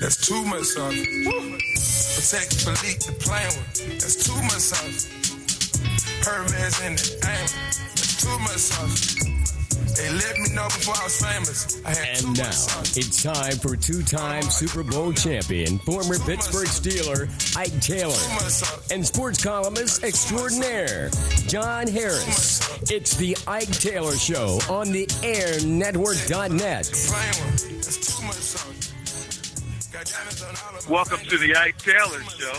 That's too much sauce. Protect Philippe the playing with. That's too much sauce. Hermes in the aim. That's too much sauce. They let me know before I was famous. And now it's time for two-time Super Bowl champion, former Pittsburgh Steeler Ike Taylor, and sports columnist extraordinaire John Harris. It's the Ike Taylor Show on the AirNetwork.net. Welcome to the Ike Taylor Show.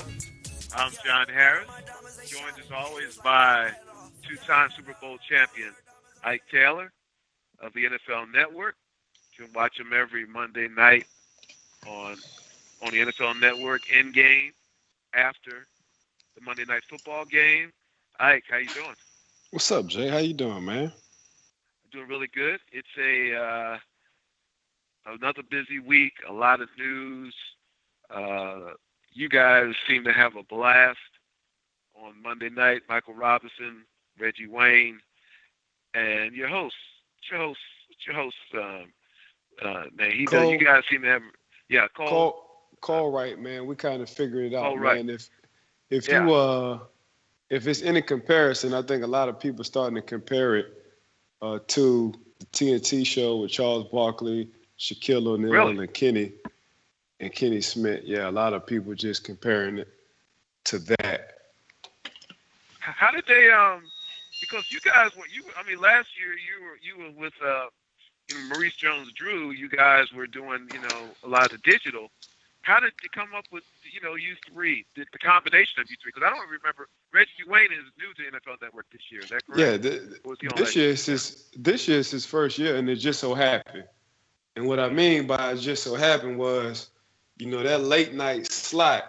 I'm John Harris, joined as always by two-time Super Bowl champion Ike Taylor of the NFL Network. You can watch him every Monday night on the NFL Network in game after the Monday Night Football game. Ike, how you doing? What's up, Jay? How you doing, man? I'm doing really good. It's another busy week, a lot of news. You guys seem to have a blast on Monday night. Michael Robinson, Reggie Wayne, and your host. What's your host name? He Cole, does. You guys seem to have, Cole. Cole, right, man. We kind of figured it out, Cole, right. man. If it's any comparison, I think a lot of people starting to compare it to the TNT show with Charles Barkley, Shaquille O'Neal, Really? and Kenny Smith. Yeah, a lot of people just comparing it to that. How did they? Because you guys were last year you were with Maurice Jones-Drew. You guys were doing a lot of digital. How did you come up with you three, the combination of you three? Because I don't remember. Reggie Wayne is new to NFL Network this year. Is that correct? Yeah, this year is his first year, and it just so happened. And what I mean by it just so happened was, that late night slot.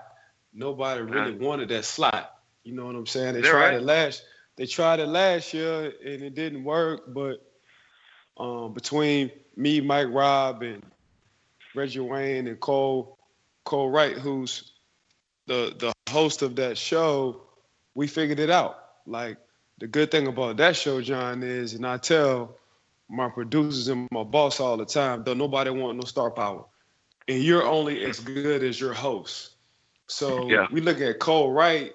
Nobody really wanted that slot. You know what I'm saying? They tried it last year and it didn't work, but between me, Mike Robb, and Reggie Wayne and Cole Wright, who's the host of that show, we figured it out. Like, the good thing about that show, John, is, and I tell my producers and my boss all the time, don't nobody want no star power. And you're only as good as your host. So we look at Cole Wright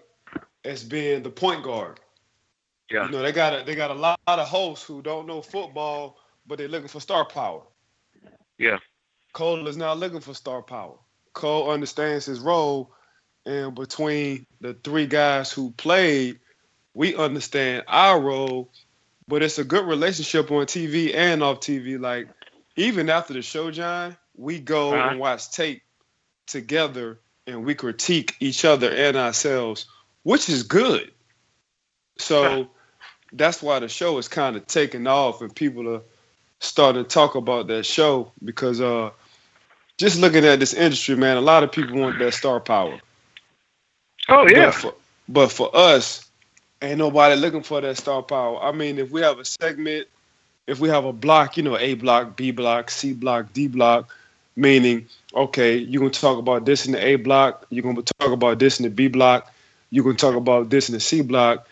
as being the point guard. Yeah. They got a lot of hosts who don't know football, but they're looking for star power. Yeah. Cole is not looking for star power. Cole understands his role, and between the three guys who played, we understand our role, but it's a good relationship on TV and off TV. Like, even after the show, John, we go and watch tape together, and we critique each other and ourselves, which is good. So that's why the show is kind of taking off, and people are starting to talk about that show because just looking at this industry, man, a lot of people want that star power. Oh, yeah. But for us, ain't nobody looking for that star power. I mean, if we have a segment, if we have a block, A block, B block, C block, D block, meaning, okay, you're going to talk about this in the A block, you're going to talk about this in the B block, you're going to talk about this in the C block.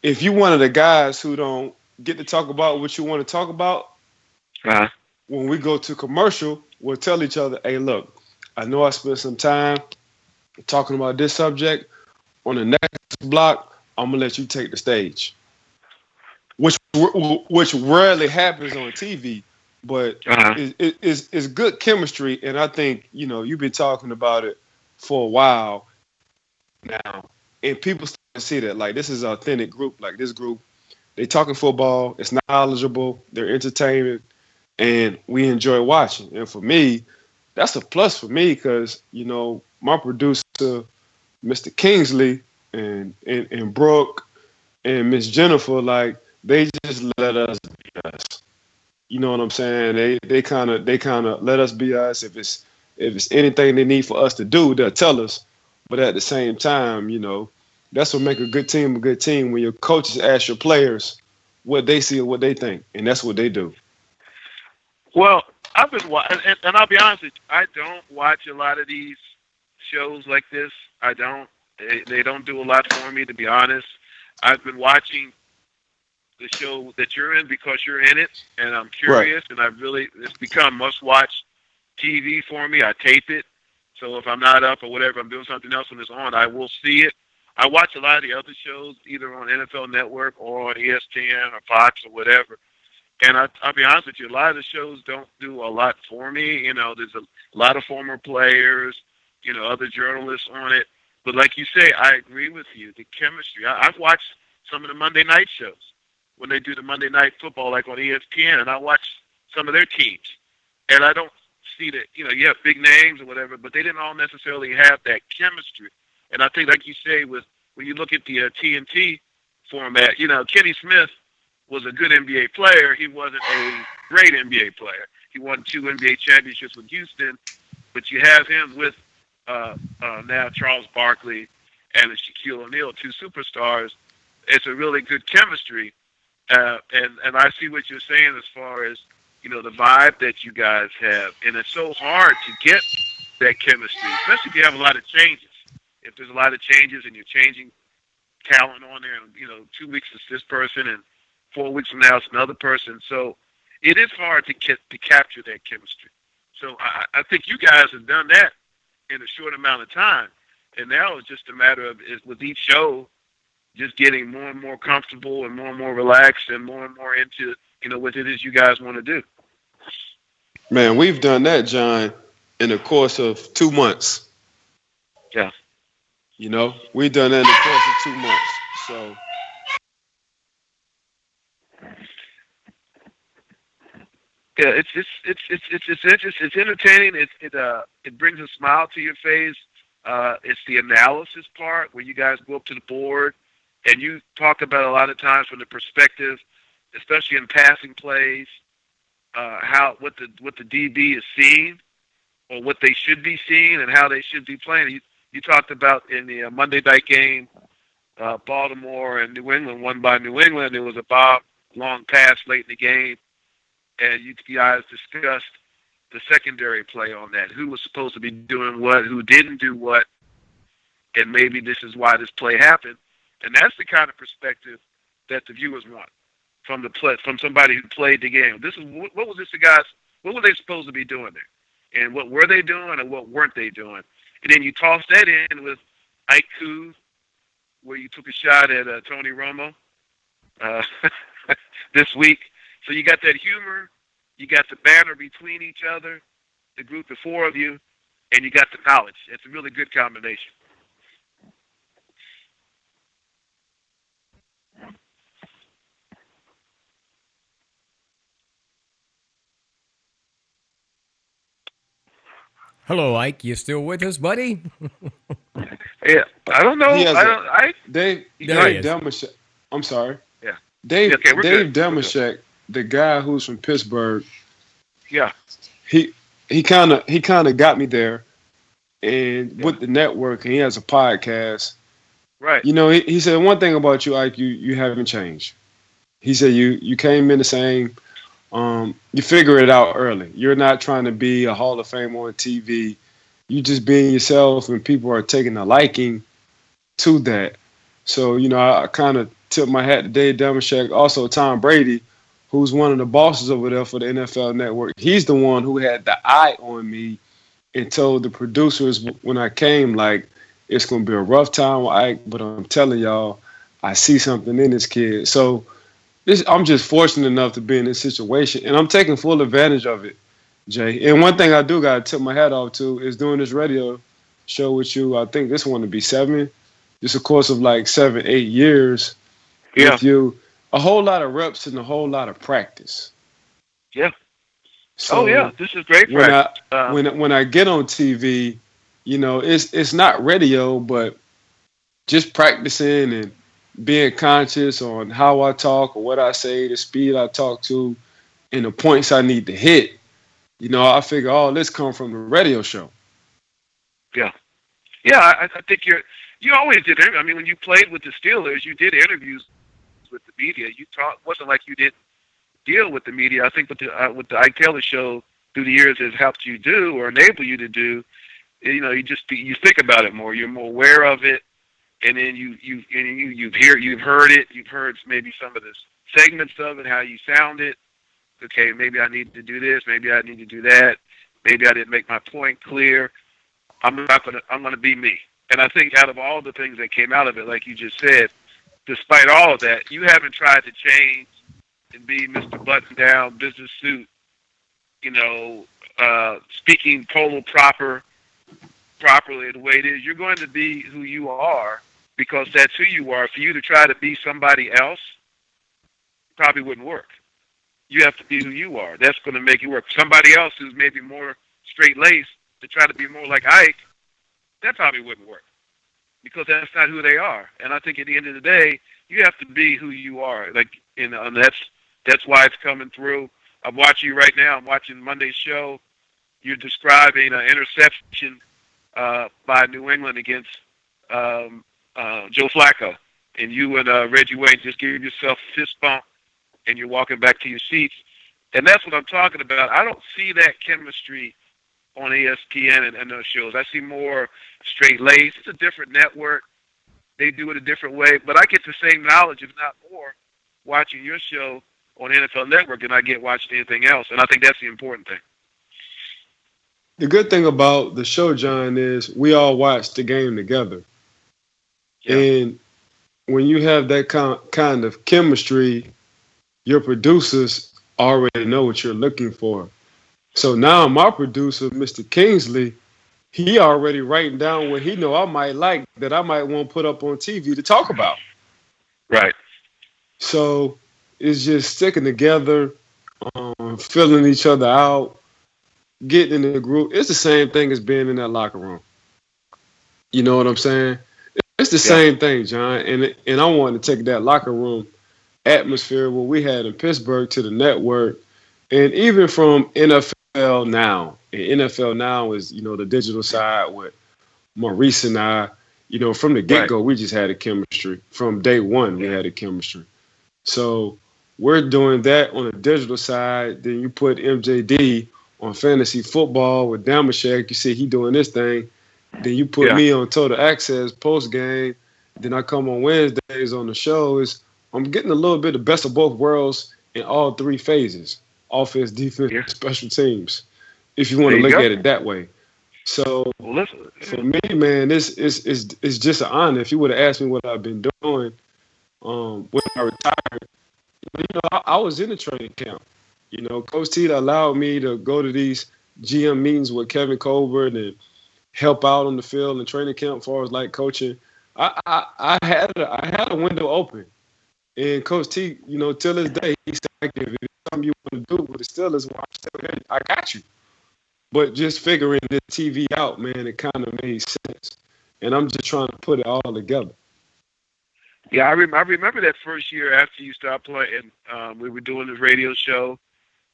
If you're one of the guys who don't get to talk about what you want to talk about, when we go to commercial, we'll tell each other, hey, look, I know I spent some time talking about this subject. On the next block, I'm going to let you take the stage, which rarely happens on TV, but it's good chemistry. And I think, you've been talking about it for a while now, and people start to see that, like, this is an authentic group. Like, this group, they talking football, it's knowledgeable, they're entertaining, and we enjoy watching. And for me, that's a plus for me because, my producer, Mr. Kingsley and Brooke and Miss Jennifer, like, they just let us be us. You know what I'm saying? They kind of let us be us. If it's anything they need for us to do, they'll tell us. But at the same time, that's what make a good team when your coaches ask your players what they see or what they think, and that's what they do. Well, I've been watching, and I'll be honest with you, I don't watch a lot of these shows like this. I don't. They don't do a lot for me, to be honest. I've been watching the show that you're in because you're in it, and I'm curious, and it's become must-watch TV for me. I tape it, So if I'm not up or whatever, I'm doing something else when it's on, I will see it. I watch a lot of the other shows, either on NFL Network or on ESPN or Fox or whatever. And I'll be honest with you, a lot of the shows don't do a lot for me. There's a lot of former players, other journalists on it. But like you say, I agree with you. The chemistry. I've watched some of the Monday night shows when they do the Monday night football, like on ESPN, and I watch some of their teams. And I don't see that, you have big names or whatever, but they didn't all necessarily have that chemistry. And I think, like you say, when you look at the TNT format, Kenny Smith was a good NBA player. He wasn't a great NBA player. He won 2 NBA championships with Houston, but you have him with now Charles Barkley and Shaquille O'Neal, 2 superstars. It's a really good chemistry, and I see what you're saying as far as the vibe that you guys have, and it's so hard to get that chemistry, especially if you have a lot of changes. If there's a lot of changes and you're changing talent on there, and 2 weeks it's this person, and 4 weeks from now it's another person. So it is hard to capture that chemistry. So I think you guys have done that in a short amount of time, and now it's just a matter of with each show just getting more and more comfortable and more relaxed and more into what it is you guys want to do. Man, we've done that, John, in the course of 2 months. Yeah. We've done that in the course of 2 months. So. Yeah, it's interesting. It's entertaining. It brings a smile to your face. It's the analysis part where you guys go up to the board and you talk about a lot of times from the perspective, especially in passing plays, what the DB is seeing or what they should be seeing and how they should be playing. You talked about in the Monday night game, Baltimore and New England won by New England. There was a Bob long pass late in the game, and you guys discussed the secondary play on that. Who was supposed to be doing what, who didn't do what, and maybe this is why this play happened. And that's the kind of perspective that the viewers want from somebody who played the game. This is what was this the guys? What were they supposed to be doing there, and what were they doing, and what weren't they doing? And then you toss that in with Ike, where you took a shot at Tony Romo this week. So you got that humor, you got the banter between each other, the group of 4 of you, and you got the knowledge. It's a really good combination. Hello, Ike. You still with us, buddy? Yeah, I don't know. Dave Demeshek. I'm sorry. Yeah. Dave good. Demeshek, the guy who's from Pittsburgh. Yeah. He kind of got me there, and with the network, and he has a podcast. Right. He said one thing about you, Ike. You haven't changed. He said you came in the same. You figure it out early. You're not trying to be a Hall of Fame on TV. You just being yourself, and people are taking a liking to that. So, I kind of tip my hat to Dave Demeshek. Also, Tom Brady, who's one of the bosses over there for the NFL Network. He's the one who had the eye on me and told the producers when I came, like, it's going to be a rough time with Ike, but I'm telling y'all, I see something in this kid. So, I'm just fortunate enough to be in this situation, and I'm taking full advantage of it, Jay. And one thing I do got to tip my hat off to is doing this radio show with you. I think this one to be 7, just a course of like 7, 8 years with you. A whole lot of reps and a whole lot of practice. Yeah. So this is great practice. When I get on TV, it's not radio, but just practicing and being conscious on how I talk or what I say, the speed I talk to, and the points I need to hit. I figure all this comes from the radio show. Yeah. Yeah, I think you always did. I mean, when you played with the Steelers, you did interviews with the media. You wasn't like you didn't deal with the media. I think with the Ike Taylor Show through the years has helped you do or enable you to do. You think about it more. You're more aware of it. And then you've heard it. You've heard maybe some of the segments of it, how you sound it. Okay, maybe I need to do this. Maybe I need to do that. Maybe I didn't make my point clear. I'm gonna be me. And I think out of all the things that came out of it, like you just said, despite all of that, you haven't tried to change and be Mr. Button Down, business suit, speaking properly the way it is. You're going to be who you are because that's who you are. For you to try to be somebody else probably wouldn't work. You have to be who you are. That's going to make it work. Somebody else who's maybe more straight-laced to try to be more like Ike, that probably wouldn't work because that's not who they are. And I think at the end of the day, you have to be who you are. And that's why it's coming through. I'm watching you right now. I'm watching Monday's show. You're describing an interception by New England against Joe Flacco. And you and Reggie Wayne just gave yourself a fist bump, and you're walking back to your seats. And that's what I'm talking about. I don't see that chemistry on ESPN and those shows. I see more straight-laced. It's a different network. They do it a different way. But I get the same knowledge, if not more, watching your show on NFL Network than I get watching anything else. And I think that's the important thing. The good thing about the show, John, is we all watch the game together. Yeah. And when you have that kind of chemistry, your producers already know what you're looking for. So now my producer, Mr. Kingsley, he already writing down what he know I might like that I might want to put up on TV to talk about. Right. So it's just sticking together, filling each other out, getting in the group. It's the same thing as being in that locker room. You know what I'm saying? It's the same thing, John. And I wanted to take that locker room atmosphere what we had in Pittsburgh to the network, and even from NFL Now. And NFL Now is, the digital side with Maurice and I. From the get-go, we just had a chemistry. From day one, we had a chemistry. So we're doing that on the digital side. Then you put MJD on fantasy football with Damashek. You see he doing this thing. Then you put me on Total Access post-game. Then I come on Wednesdays on the shows. I'm getting a little bit the best of both worlds in all three phases: offense, defense, special teams, if you want to look at it that way. So for me, man, it's just an honor. If you would have asked me what I've been doing when I retired, I was in the training camp. Coach T allowed me to go to these GM meetings with Kevin Colbert and help out on the field and training camp as far as like coaching. I had a window open. And Coach T, till this day, he said, if it's something you want to do with the Steelers, I got you. But just figuring the TV out, man, it kind of made sense. And I'm just trying to put it all together. Yeah, I remember that first year after you stopped playing. We were doing this radio show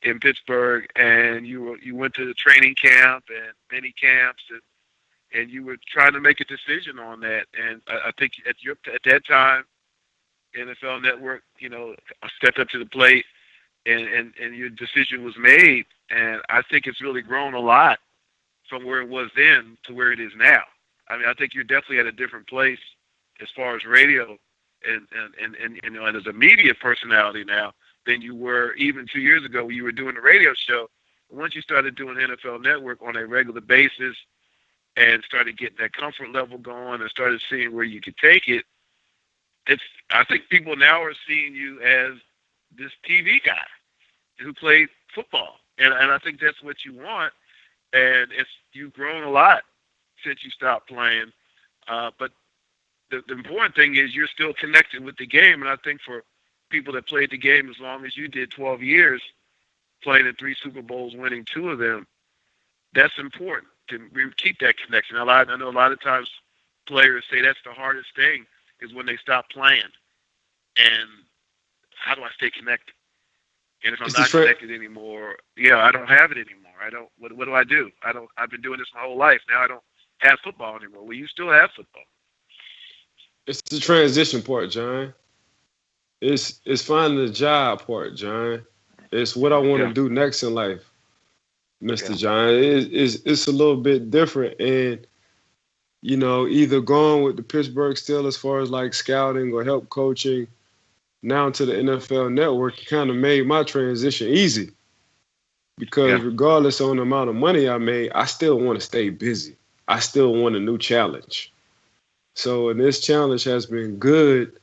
in Pittsburgh, and you went to the training camp and mini camps, and you were trying to make a decision on that. And I think at that time, NFL Network, stepped up to the plate, and your decision was made. And I think it's really grown a lot from where it was then to where it is now. I mean, I think you're definitely at a different place as far as radio and as a media personality now than you were even 2 years ago when you were doing the radio show. Once you started doing NFL Network on a regular basis and started getting that comfort level going and started seeing where you could take it, I think people now are seeing you as this TV guy who played football. And I think that's what you want. And you've grown a lot since you stopped playing. But the important thing is you're still connected with the game. And I think for people that played the game as long as you did, 12 years, playing in 3 Super Bowls, winning 2 of them, that's important to keep that connection. I know a lot of times players say that's the hardest thing is when they stop playing. And how do I stay connected? And if I'm not connected anymore, I don't have it anymore. What do I do? I've been doing this my whole life. Now I don't have football anymore. Well, you still have football. It's the transition part, John. It's finding the job part, John. It's what I want to do next in life, Mr. John. It's a little bit different. And, either going with the Pittsburgh Steelers as far as like scouting or help coaching, now to the NFL Network, it kind of made my transition easy. Because regardless on the amount of money I made, I still want to stay busy. I still want a new challenge. So, and this challenge has been good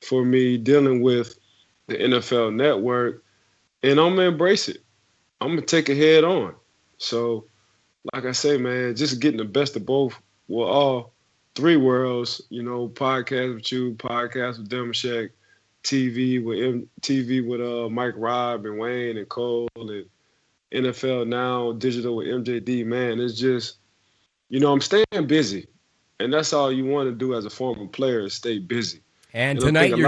for me dealing with the NFL Network, and I'm gonna embrace it. I'm gonna take it head on. So, like I say, man, just getting the best of both, well, all three worlds. Podcast with you, podcast with Demashek, TV with Mike Robb and Wayne and Cole, and NFL Now, digital with MJD. Man, it's just, I'm staying busy, and that's all you want to do as a former player is stay busy. And I tonight, think a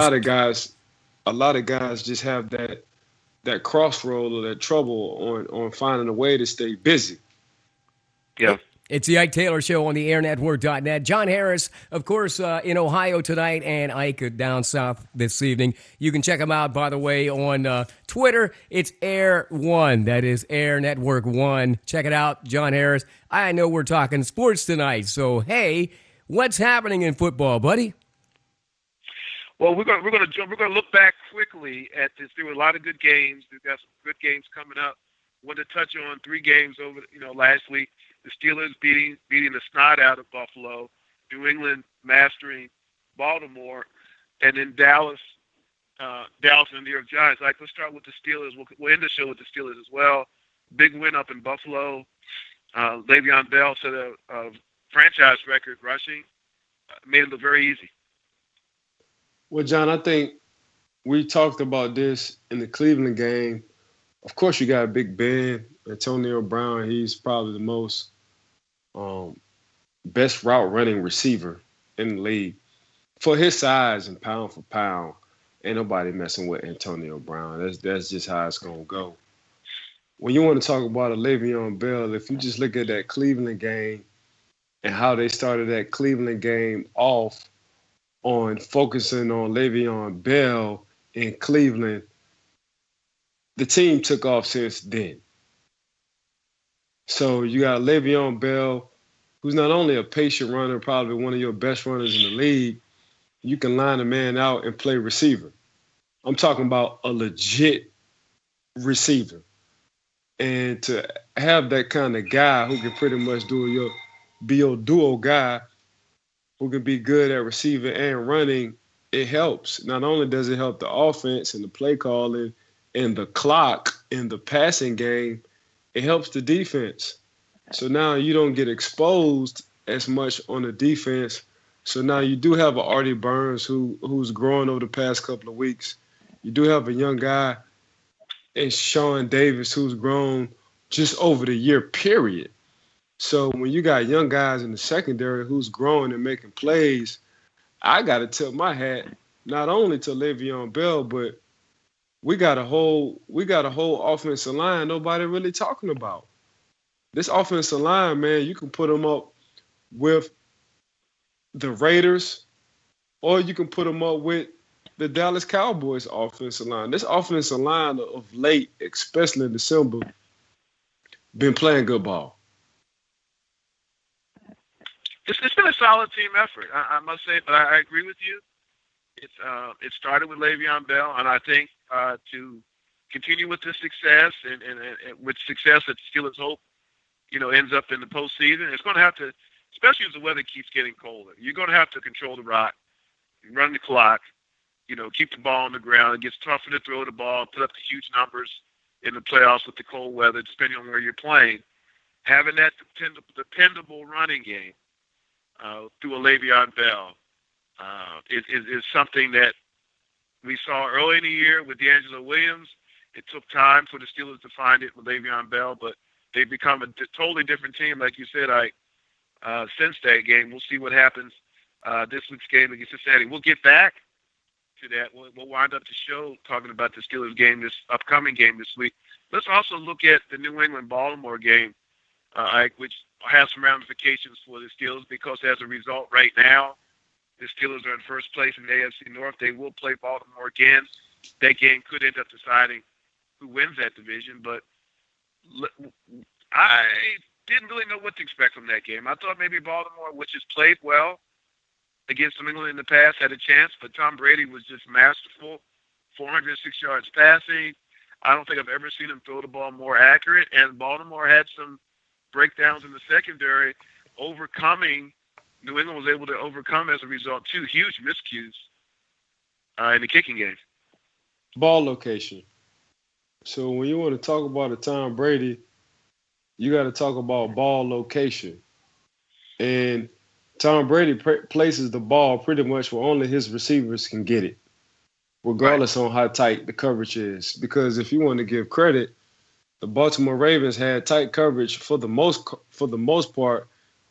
lot of guys just have that crossroad or that trouble on finding a way to stay busy. Yeah. It's the Ike Taylor Show on the airnetwork.net. John Harris, of course, in Ohio tonight, and Ike down south this evening. You can check him out, by the way, on Twitter. It's Air1. That is Air Network 1. Check it out, John Harris. I know we're talking sports tonight, so hey, what's happening in football, buddy? Well, we're going to look back quickly at this. There were a lot of good games. We've got some good games coming up. Want to touch on 3 games over last week. The Steelers beating the snot out of Buffalo, New England mastering Baltimore, and then Dallas and the New York Giants. Let's start with the Steelers. We'll end the show with the Steelers as well. Big win up in Buffalo. Le'Veon Bell set a franchise record rushing. Made it look very easy. Well, John, I think we talked about this in the Cleveland game. Of course, you got Big Ben, Antonio Brown. He's probably the most best route running receiver in the league. For his size and pound for pound, ain't nobody messing with Antonio Brown. That's just how it's going to go. When you want to talk about a Le'Veon Bell, if you just look at that Cleveland game and how they started that Cleveland game off on focusing on Le'Veon Bell in Cleveland, the team took off since then. So you got Le'Veon Bell, who's not only a patient runner, probably one of your best runners in the league. You can line a man out and play receiver. I'm talking about a legit receiver. And to have that kind of guy who can pretty much be your duo guy, who can be good at receiving and running, it helps. Not only does it help the offense and the play calling and the clock in the passing game, it helps the defense. So now you don't get exposed as much on the defense. So now you do have an Artie Burns who's growing over the past couple of weeks. You do have a young guy in Sean Davis who's grown just over the year period. So when you got young guys in the secondary who's growing and making plays, I got to tip my hat not only to Le'Veon Bell, but we got a whole offensive line nobody really talking about. This offensive line, man, you can put them up with the Raiders, or you can put them up with the Dallas Cowboys offensive line. This offensive line of late, especially in December, been playing good ball. It's been a solid team effort, I must say, but I agree with you. It started with Le'Veon Bell, and I think to continue with this success and with success that the Steelers hope, ends up in the postseason, it's going to have to, especially as the weather keeps getting colder, you're going to have to control the rock, run the clock, keep the ball on the ground. It gets tougher to throw the ball, put up the huge numbers in the playoffs with the cold weather, depending on where you're playing. Having that dependable running game through a Le'Veon Bell is something that we saw early in the year with D'Angelo Williams. It took time for the Steelers to find it with Le'Veon Bell, but they've become a totally different team, like you said, since that game. We'll see what happens this week's game against Cincinnati. We'll get back to that. We'll wind up the show talking about the Steelers game, this upcoming game this week. Let's also look at the New England-Baltimore game, which has some ramifications for the Steelers because as a result right now, the Steelers are in first place in the AFC North. They will play Baltimore again. That game could end up deciding who wins that division, but I didn't really know what to expect from that game. I thought maybe Baltimore, which has played well against New England in the past, had a chance, but Tom Brady was just masterful. 406 yards passing. I don't think I've ever seen him throw the ball more accurate, and Baltimore had some breakdowns in the secondary New England was able to overcome as a result 2 huge miscues in the kicking game. Ball location. So when you want to talk about a Tom Brady, you got to talk about ball location. And Tom Brady places the ball pretty much where only his receivers can get it, regardless on how tight the coverage is. Because if you want to give credit, the Baltimore Ravens had tight coverage for the most part,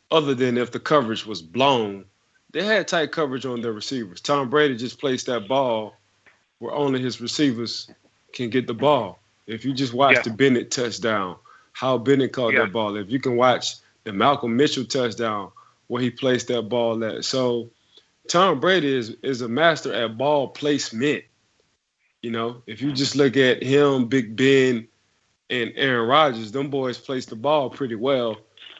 other than if the coverage was blown. They had tight coverage on their receivers. Tom Brady just placed that ball where only his receivers can get the ball. If you just watch the Bennett touchdown, how Bennett caught that ball. If you can watch the Malcolm Mitchell touchdown, where he placed that ball at. So Tom Brady is a master at ball placement. You know, if you just look at him, Big Ben, and Aaron Rodgers, them boys place the ball pretty well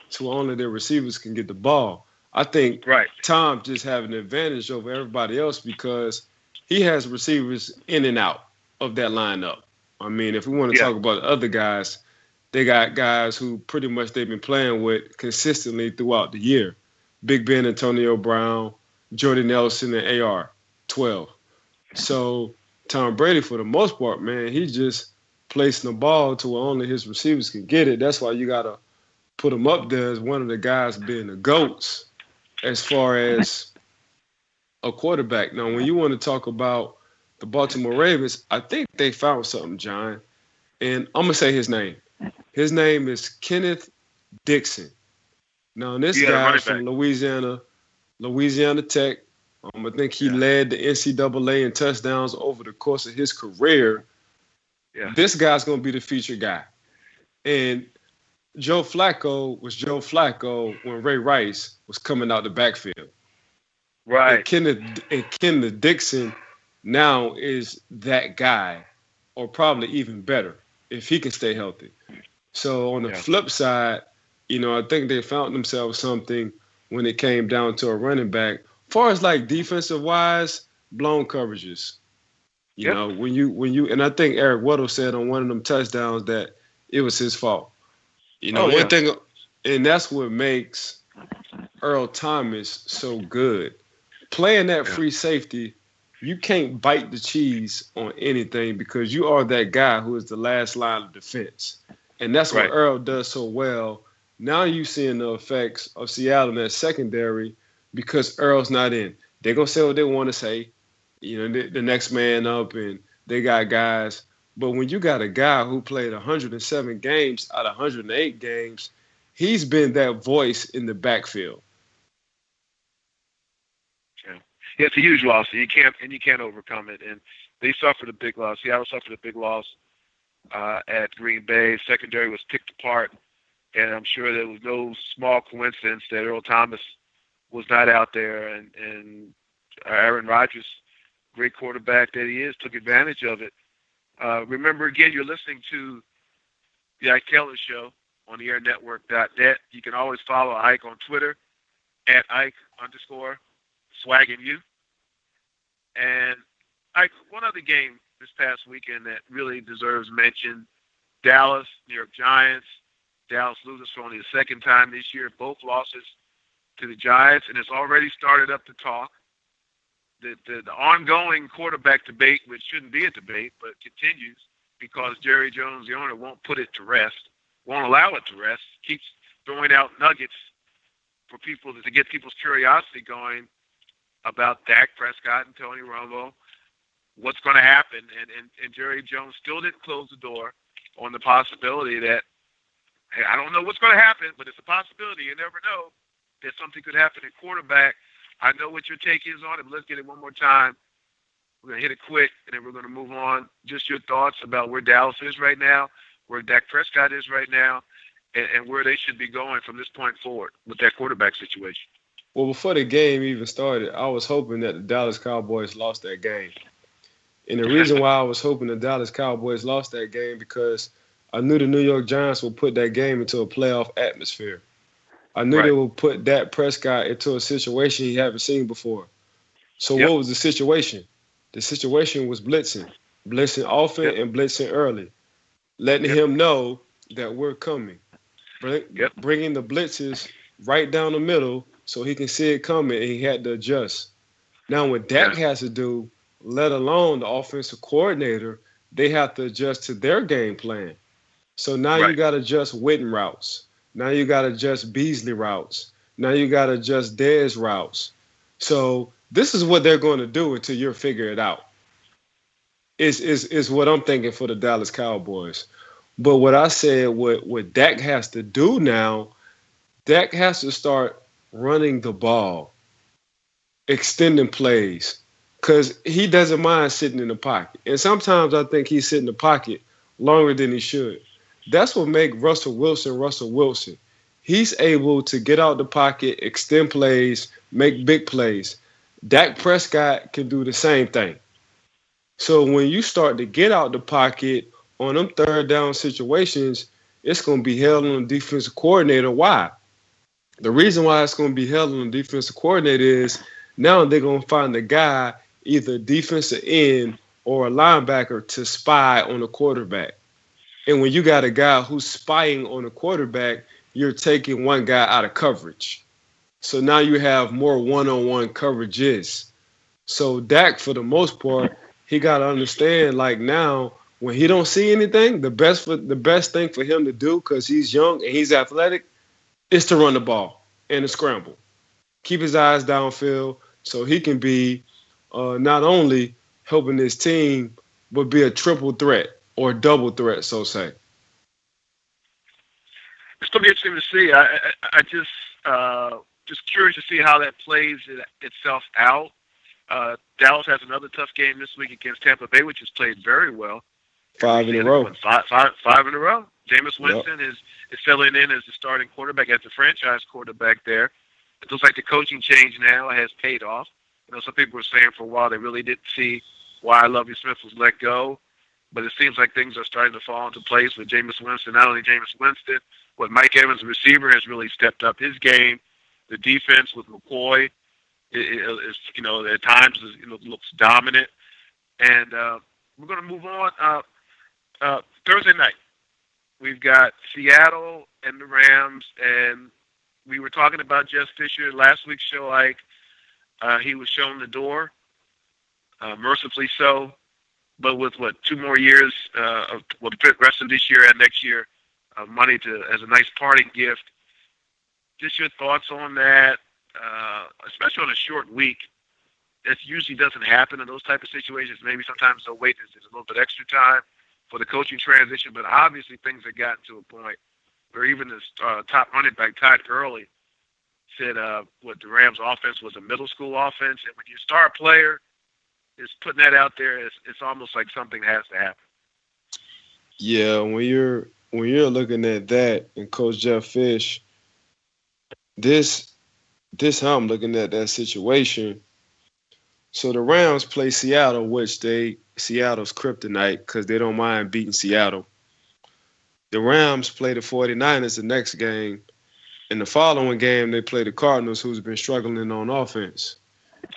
so only their receivers can get the ball. I think Tom just have an advantage over everybody else because he has receivers in and out of that lineup. I mean, if we want to talk about the other guys, they got guys who pretty much they've been playing with consistently throughout the year. Big Ben, Antonio Brown, Jordy Nelson, and AR-12. So Tom Brady, for the most part, man, he just placing the ball to where only his receivers can get it. That's why you got to put him up there as one of the guys being the GOATs as far as a quarterback. Now, when you want to talk about the Baltimore Ravens, I think they found something, John. And I'm going to say his name. His name is Kenneth Dixon. Now, this guy from Louisiana Tech, I think he led the NCAA in touchdowns over the course of his career. Yeah. This guy's going to be the featured guy. And Joe Flacco was Joe Flacco when Ray Rice was coming out the backfield. Right. And Kenneth Dixon now is that guy, or probably even better, if he can stay healthy. So on the flip side, you know, I think they found themselves something when it came down to a running back. As far as like defensive wise, blown coverages. You know, when you and I think Eric Weddle said on one of them touchdowns that it was his fault. You know, one thing, and that's what makes Earl Thomas so good. Playing that free safety, you can't bite the cheese on anything because you are that guy who is the last line of defense. And that's what Earl does so well. Now you're seeing the effects of Seattle in that secondary because Earl's not in. They're going to say what they want to say. You know, the next man up, and they got guys. But when you got a guy who played 107 games out of 108 games, he's been that voice in the backfield. Yeah, it's a huge loss. You can't overcome it. And they suffered a big loss. Seattle suffered a big loss at Green Bay. Secondary was picked apart. And I'm sure there was no small coincidence that Earl Thomas was not out there. And Aaron Rodgers, great quarterback that he is, took advantage of it. Remember, again, you're listening to the Ike Taylor Show on the airnetwork.net. You can always follow Ike on Twitter at Ike_swagging you. And Ike, one other game this past weekend that really deserves mention, Dallas, New York Giants. Dallas loses for only the second time this year, both losses to the Giants, and it's already started up the talk. The ongoing quarterback debate, which shouldn't be a debate, but continues because Jerry Jones, the owner, won't put it to rest, won't allow it to rest, keeps throwing out nuggets for people to get people's curiosity going about Dak Prescott and Tony Romo, what's going to happen. And Jerry Jones still didn't close the door on the possibility that, hey, I don't know what's going to happen, but it's a possibility. You never know that something could happen at quarterback. I know what your take is on it, but let's get it one more time. We're going to hit it quick, and then we're going to move on. Just your thoughts about where Dallas is right now, where Dak Prescott is right now, and where they should be going from this point forward with that quarterback situation. Well, before the game even started, I was hoping that the Dallas Cowboys lost that game. And the reason why I was hoping the Dallas Cowboys lost that game because I knew the New York Giants would put that game into a playoff atmosphere. I knew they would put Dak Prescott into a situation he haven't seen before. So what was the situation? The situation was blitzing often and blitzing early, letting him know that we're coming. Bringing the blitzes right down the middle so he can see it coming, and he had to adjust. Now, what Dak has to do, let alone the offensive coordinator, they have to adjust to their game plan. So now you got to adjust Witten routes. Now you got to adjust Beasley routes. Now you got to adjust Dez routes. So this is what they're going to do until you figure it out. Is what I'm thinking for the Dallas Cowboys. But what I said, what Dak has to do now, Dak has to start running the ball, extending plays, because he doesn't mind sitting in the pocket. And sometimes I think he's sitting in the pocket longer than he should. That's what makes Russell Wilson. He's able to get out the pocket, extend plays, make big plays. Dak Prescott can do the same thing. So when you start to get out the pocket on them third down situations, it's going to be held on the defensive coordinator. Why? The reason why it's going to be held on the defensive coordinator is now they're going to find a guy, either defensive end or a linebacker, to spy on the quarterback. And when you got a guy who's spying on the quarterback, you're taking one guy out of coverage. So now you have more one-on-one coverages. So Dak, for the most part, he got to understand, like, now when he don't see anything, the best thing for him to do, because he's young and he's athletic, is to run the ball and to scramble. Keep his eyes downfield so he can be not only helping his team, but be a triple threat or double threat, so say. It's going to be interesting to see. I just curious to see how that plays itself out. Dallas has another tough game this week against Tampa Bay, which has played very well. 5 in a row. Five in a row. Jameis Winston is filling in as the starting quarterback, as the franchise quarterback there. It looks like the coaching change now has paid off. You know, some people were saying for a while they really didn't see why Lovie Smith was let go, but it seems like things are starting to fall into place with Jameis Winston. Not only Jameis Winston, but Mike Evans, the receiver, has really stepped up his game. The defense with McCoy is, you know, at times looks dominant. And we're going to move on. Thursday night, we've got Seattle and the Rams, and we were talking about Jeff Fisher last week's show. Ike, he was shown the door, mercifully so, but with 2 more years of the rest of this year and next year, money as a nice parting gift. Just your thoughts on that, especially on a short week. That usually doesn't happen in those type of situations. Maybe sometimes they'll wait. There's a little bit extra time for the coaching transition, but obviously things have gotten to a point where even the top running back, Todd Gurley, said what the Rams' offense was a middle school offense, and when your star player is putting that out there, it's almost like something has to happen. Yeah, when you're looking at that and Coach Jeff Fish, this how I'm looking at that situation. So the Rams play Seattle, which Seattle's kryptonite because they don't mind beating Seattle. The Rams play the 49ers the next game. In the following game, they play the Cardinals, who's been struggling on offense.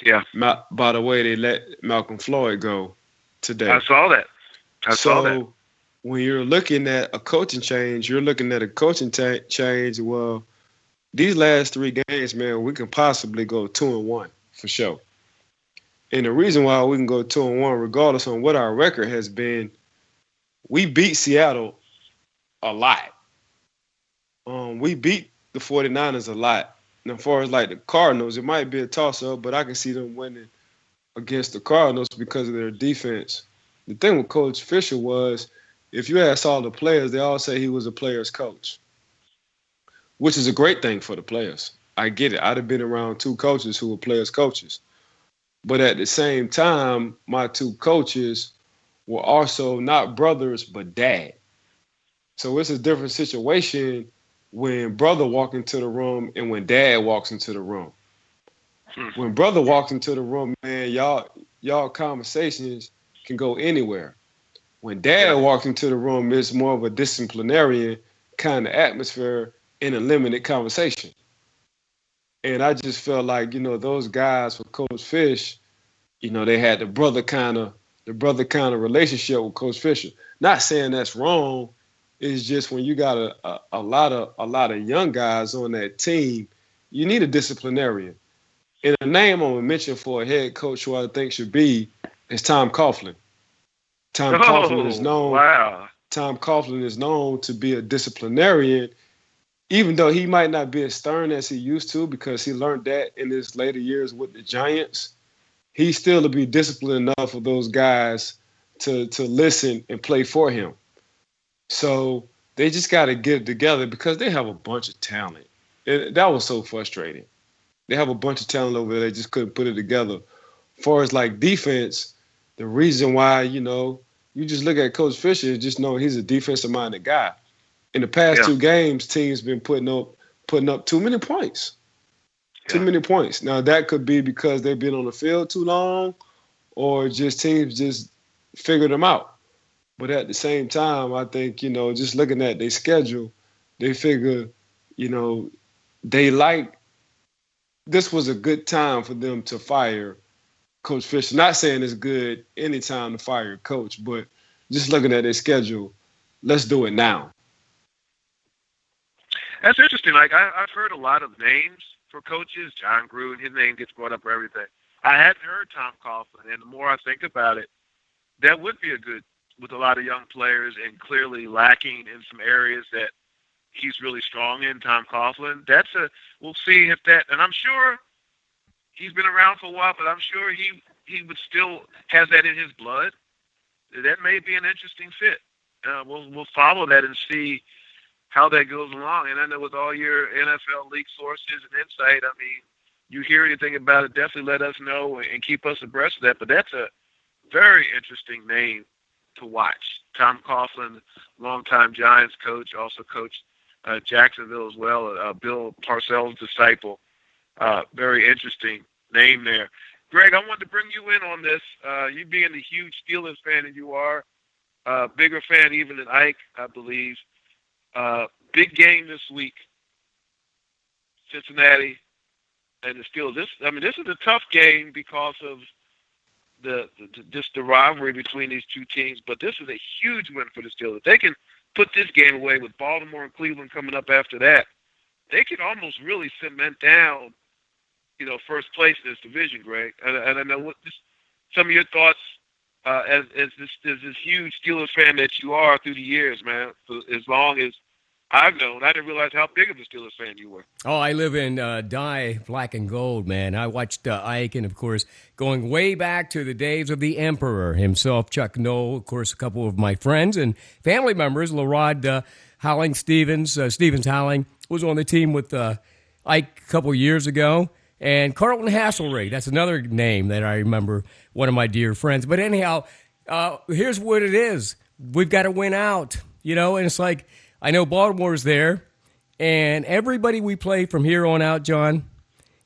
Yeah. By the way, they let Malcolm Floyd go today. I saw that. So when you're looking at a coaching change, you're looking at a coaching change. Well, these last 3 games, man, we can possibly go 2-1 for sure. And the reason why we can go 2-1, regardless on what our record has been, we beat Seattle a lot. We beat the 49ers a lot. And as far as like the Cardinals, it might be a toss-up, but I can see them winning against the Cardinals because of their defense. The thing with Coach Fisher was, if you ask all the players, they all say he was a player's coach, which is a great thing for the players. I get it. I'd have been around 2 coaches who were players' coaches. But at the same time, my 2 coaches were also not brothers, but dad. So it's a different situation when brother walks into the room and when dad walks into the room. When brother walks into the room, man, y'all conversations can go anywhere. When dad walks into the room, it's more of a disciplinarian kind of atmosphere in a limited conversation. And I just felt like, those guys with Coach Fish, they had the brother kind of relationship with Coach Fisher. Not saying that's wrong. It's just when you got a lot of young guys on that team, you need a disciplinarian. And a name I'm gonna mention for a head coach who I think should be is Tom Coughlin. Tom Coughlin is known. Wow. Tom Coughlin is known to be a disciplinarian, even though he might not be as stern as he used to because he learned that in his later years with the Giants. He still to be disciplined enough for those guys to listen and play for him. So they just got to get it together because they have a bunch of talent. That was so frustrating. They have a bunch of talent over there. They just couldn't put it together. As far as like defense, the reason why, you just look at Coach Fisher and just know he's a defensive-minded guy. In the past two games, teams been putting up too many points. Too many points. Now, that could be because they've been on the field too long or just teams just figured them out. But at the same time, I think, just looking at their schedule, they figure, this was a good time for them to fire Coach Fisher. Not saying it's good any time to fire a coach, but just looking at their schedule, let's do it now. That's interesting. Like, I've heard a lot of names for coaches. John Gruden, his name gets brought up for everything. I hadn't heard Tom Coughlin, and the more I think about it, that would be a good, with a lot of young players and clearly lacking in some areas that he's really strong in, Tom Coughlin. We'll see if that, and I'm sure he's been around for a while, but I'm sure he would still has that in his blood. That may be an interesting fit. We'll follow that and see how that goes along. And I know with all your NFL league sources and insight, I mean, you hear anything about it, definitely let us know and keep us abreast of that. But that's a very interesting name to watch. Tom Coughlin, longtime Giants coach, also coached Jacksonville as well, Bill Parcells' disciple. Very interesting name there. Greg, I wanted to bring you in on this. You being the huge Steelers fan that you are, bigger fan even than Ike, I believe. Big game this week, Cincinnati and the Steelers. This is a tough game because of the rivalry between these two teams, but this is a huge win for the Steelers. If they can put this game away with Baltimore and Cleveland coming up after that, they can almost really cement down, first place in this division, Greg. And I know some of your thoughts as this huge Steelers fan that you are through the years, man. For as long as I've known, I didn't realize how big of a Steelers fan you were. Oh, I live in dye black and gold, man. I watched Ike, and of course, going way back to the days of the Emperor himself, Chuck Noll, of course, a couple of my friends and family members, Lerod Howling Stevens Howling was on the team with Ike a couple years ago. And Carlton Hasselrig, that's another name that I remember, one of my dear friends. But anyhow, here's what it is. We've got to win out, and it's like, I know Baltimore's there, and everybody we play from here on out, John,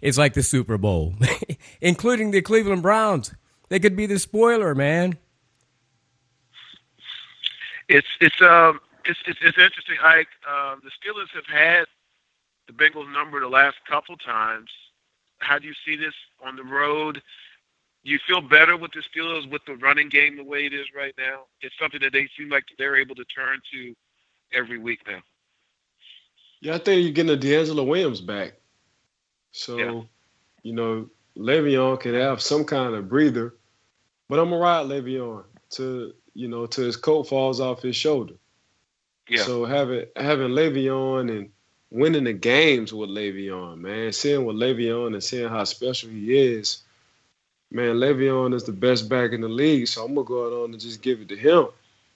is like the Super Bowl, including the Cleveland Browns. They could be the spoiler, man. It's interesting, Ike. The Steelers have had the Bengals number the last couple times. How do you see this on the road? Do you feel better with the Steelers with the running game the way it is right now? It's something that they seem like they're able to turn to every week now. Yeah, I think you're getting a D'Angelo Williams back. So, Le'Veon can have some kind of breather. But I'm going to ride Le'Veon till his coat falls off his shoulder. Yeah. So having Le'Veon and winning the games with Le'Veon, man, seeing with Le'Veon and seeing how special he is, man, Le'Veon is the best back in the league, so I'm going to go out on and just give it to him.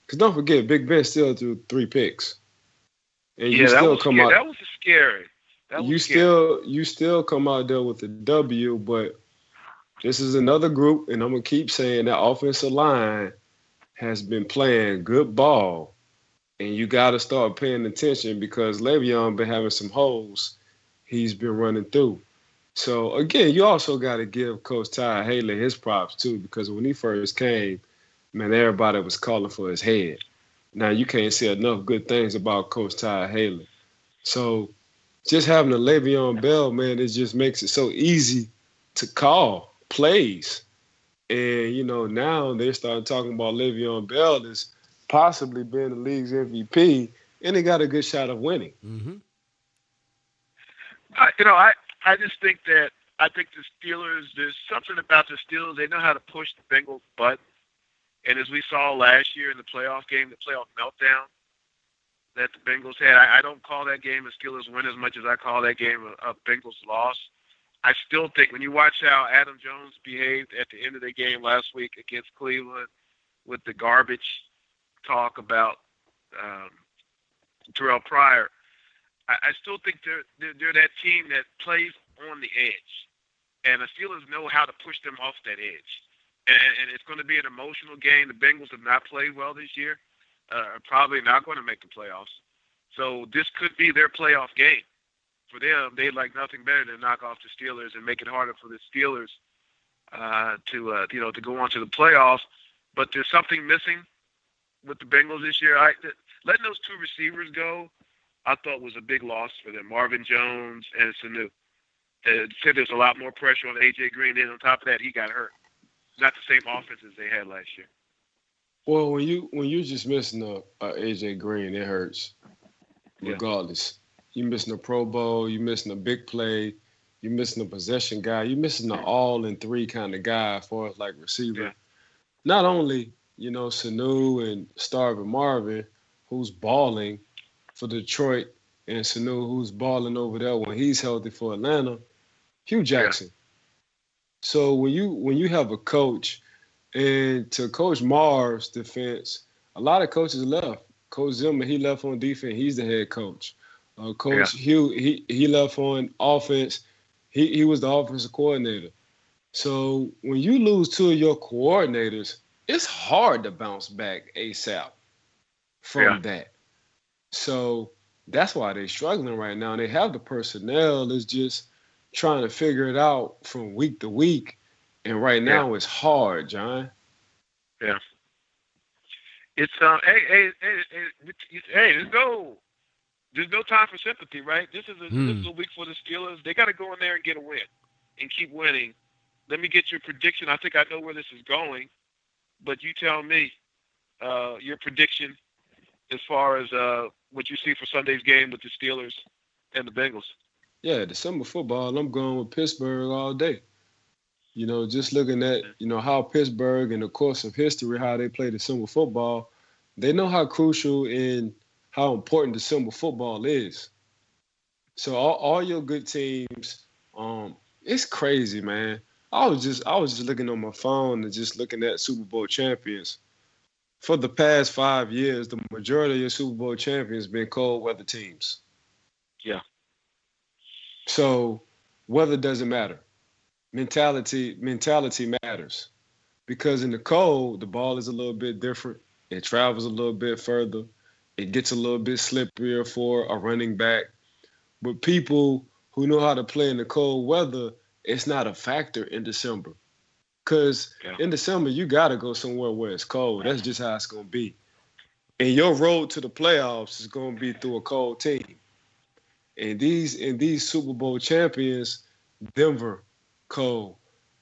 Because don't forget, Big Ben still threw 3 picks. And you still come out. That was scary. You still come out there with a W, but this is another group, and I'm going to keep saying that offensive line has been playing good ball. And you got to start paying attention because Le'Veon been having some holes he's been running through. So, again, you also got to give Coach Ty Haley his props, too, because when he first came, man, everybody was calling for his head. Now, you can't say enough good things about Coach Ty Haley. So, just having a Le'Veon Bell, man, it just makes it so easy to call plays. And, now they're starting talking about Le'Veon Bell as possibly being the league's MVP. and they got a good shot of winning. Mm-hmm. I just think that the Steelers, there's something about the Steelers. They know how to push the Bengals' butt. And as we saw last year in the playoff game, the playoff meltdown that the Bengals had, I don't call that game a Steelers win as much as I call that game a Bengals loss. I still think when you watch how Adam Jones behaved at the end of the game last week against Cleveland with the garbage talk about Terrell Pryor, I still think they're that team that plays on the edge. And the Steelers know how to push them off that edge. And it's going to be an emotional game. The Bengals have not played well this year. Are probably not going to make the playoffs. So this could be their playoff game. For them, they'd like nothing better than knock off the Steelers and make it harder for the Steelers to go on to the playoffs. But there's something missing with the Bengals this year. Letting those two receivers go, I thought was a big loss for them, Marvin Jones and Sanu. Said there's a lot more pressure on A.J. Green. Then on top of that, he got hurt. Not the same offense as they had last year. Well, when you just missing a A.J. Green, it hurts. Regardless, you missing a Pro Bowl, you missing a big play, you missing a possession guy, you missing an all-in-3 kind of guy as far as like receiver. Yeah. Not only Sanu and Starvin Marvin, who's balling for Detroit, and Sanu, who's balling over there when he's healthy for Atlanta, Hugh Jackson. Yeah. So when you have a coach, and to Coach Marv's defense, a lot of coaches left. Coach Zimmer, he left on defense. He's the head coach. Coach Hugh, he left on offense. He was the offensive coordinator. So when you lose two of your coordinators, it's hard to bounce back ASAP from that. So that's why they're struggling right now. And they have the personnel. It's just trying to figure it out from week to week. And right now it's hard, John. Yeah. It's there's no time for sympathy, right? This is a week for the Steelers. They got to go in there and get a win and keep winning. Let me get your prediction. I think I know where this is going, but you tell me your prediction as far as what you see for Sunday's game with the Steelers and the Bengals. Yeah, December football, I'm going with Pittsburgh all day. Just looking at, how Pittsburgh, in the course of history, how they play December football, they know how crucial and how important December football is. So all your good teams, it's crazy, man. I was just looking on my phone and just looking at Super Bowl champions. For the past 5 years, the majority of your Super Bowl champions been cold weather teams. Yeah. So weather doesn't matter. Mentality matters, because in the cold, the ball is a little bit different. It travels a little bit further. It gets a little bit slipperier for a running back. But people who know how to play in the cold weather, it's not a factor in December. Because in December, you got to go somewhere where it's cold. That's just how it's going to be. And your road to the playoffs is going to be through a cold team. And these Super Bowl champions, Denver, cold.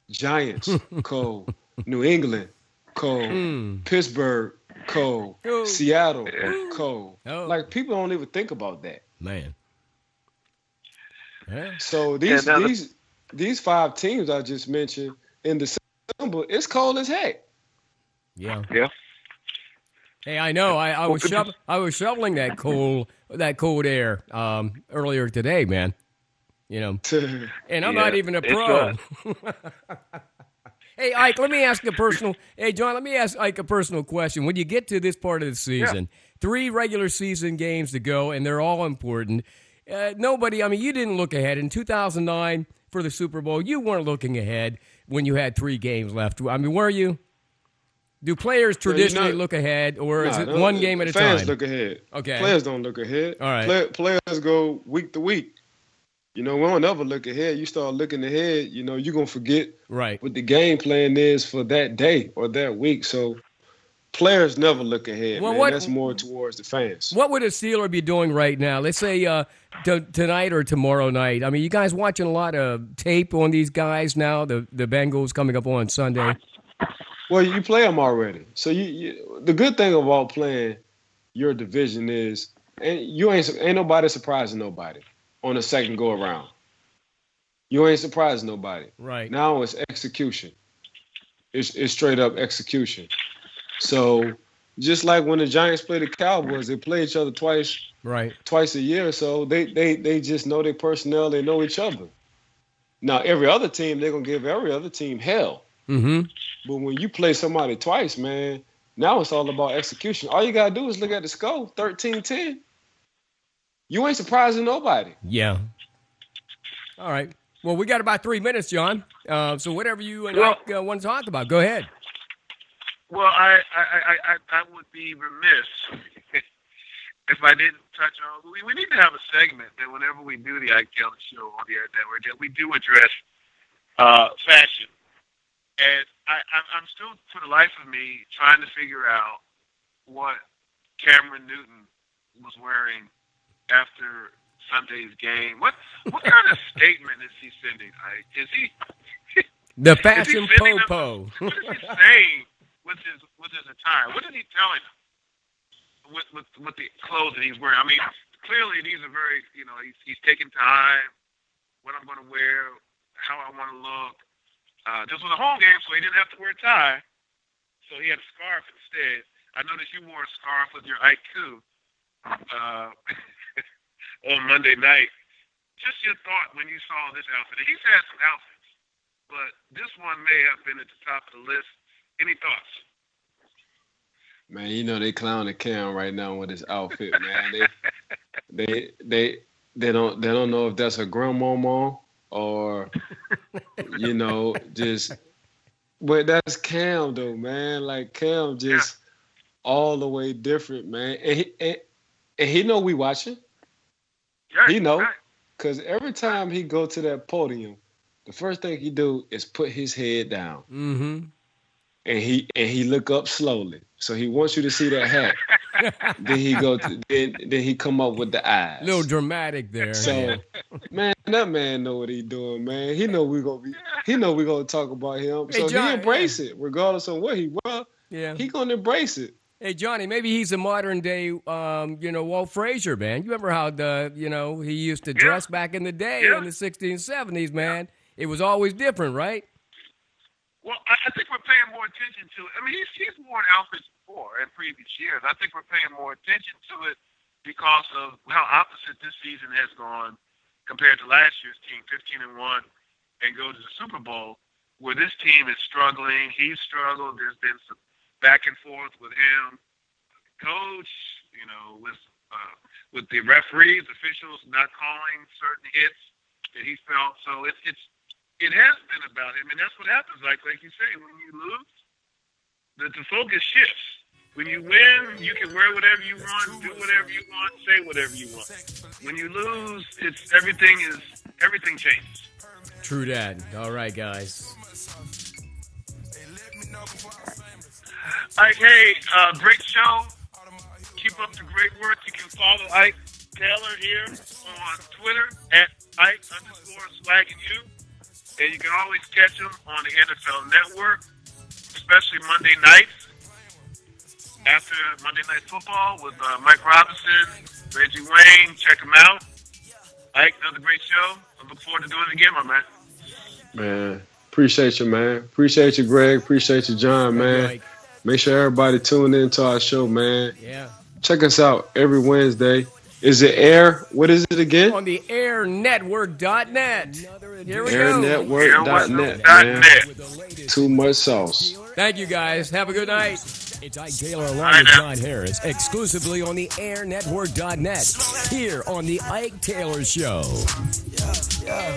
Giants, cold. New England, cold. Pittsburgh, cold. Seattle, cold. Like, people don't even think about that. Man. Yeah. So these 5 teams I just mentioned in December, it's cold as heck. Yeah. Yeah. Hey, I know. I was shoveling that cold air earlier today, man. And I'm not even a pro. Hey, Ike, let me ask a personal. Hey, John, let me ask Ike a personal question. When you get to this part of the season, 3 regular season games to go, and they're all important. You didn't look ahead. In 2009 for the Super Bowl, you weren't looking ahead when you had 3 games left. Were you? Do players traditionally look ahead, or is it one game at a time? Fans look ahead. Okay. Players don't look ahead. All right. Players go week to week. We don't ever look ahead. You start looking ahead, you're going to forget what the game plan is for that day or that week. So players never look ahead, man. That's more towards the fans. What would a Steeler be doing right now? Let's say tonight or tomorrow night. I mean, you guys watching a lot of tape on these guys now, the Bengals coming up on Sunday? Well, you play them already. So the good thing about playing your division is And ain't nobody surprising nobody on the second go around. You ain't surprising nobody. Right. Now it's execution. It's straight up execution. So just like when the Giants play the Cowboys, they play each other twice a year. So they just know their personnel. They know each other. Now every other team, they're gonna give every other team hell. Mm-hmm. But when you play somebody twice, man, now it's all about execution. All you gotta do is look at the score, 13-10. You ain't surprising nobody. Yeah. All right. Well, we got about 3 minutes, John. So whatever you and Ike want to talk about, go ahead. Well, I would be remiss if I didn't touch on. We need to have a segment that whenever we do the Ike Taylor Show on the Air Network, that we do address fashion. And I'm still, for the life of me, trying to figure out what Cameron Newton was wearing after Sunday's game. What kind of statement is he sending? Is he the fashion popo? What is he saying with his attire? What is he telling them with the clothes that he's wearing? I mean, clearly these are very, he's taking time. What I'm going to wear, how I want to look. This was a home game, so he didn't have to wear a tie. So he had a scarf instead. I noticed you wore a scarf with your IQ on Monday night. Just your thought when you saw this outfit. He's had some outfits, but this one may have been at the top of the list. Any thoughts? Man, they clowning Cam right now with his outfit, man. They don't know if that's a grandmama or just. But that's Cam though, man. Like Cam just all the way different, man. And he know we watching. Right, he know, right. Cause every time he go to that podium, the first thing he do is put his head down. Mm-hmm. And he look up slowly. So he wants you to see that hat. Then he come up with the eyes. A little dramatic there. So man, that man know what he doing, man. He know we gonna talk about him. Hey, so John, he embrace it, regardless of what he was. Yeah. He gonna embrace it. Hey, Johnny, maybe he's a modern day, Walt Frazier, man. You remember how he used to dress back in the day in the 60s and 70s, man. It was always different, right? Well, I think we're paying more attention to it. I mean, he's worn outfits before in previous years. I think we're paying more attention to it because of how opposite this season has gone compared to last year's team, 15-1, and go to the Super Bowl, where this team is struggling. He's struggled. There's been some back and forth with him, coach, with the referees, officials not calling certain hits that he felt. So it has been about him, and that's what happens. Like you say, when you lose, the focus shifts. When you win, you can wear whatever you want, do whatever you want, say whatever you want. When you lose, everything changes. True that. All right, guys. Ike, hey, great show. Keep up the great work. You can follow Ike Taylor here on Twitter at Ike_swagging_you. And you can always catch him on the NFL Network, especially Monday nights after Monday Night Football with Mike Robinson, Reggie Wayne. Check him out. Ike, another great show. I look forward to doing it again, my man. Man, appreciate you, man. Appreciate you, Greg. Appreciate you, John, man. Make sure everybody tune into our show, man. Yeah. Check us out every Wednesday. Is it air? What is it again? On the airnetwork.net. Here we Airnetwork.net, man. Too much sauce. Thank you, guys. Have a good night. It's Ike Taylor along with John Harris, exclusively on the airnetwork.net, here on the Ike Taylor Show. Yeah.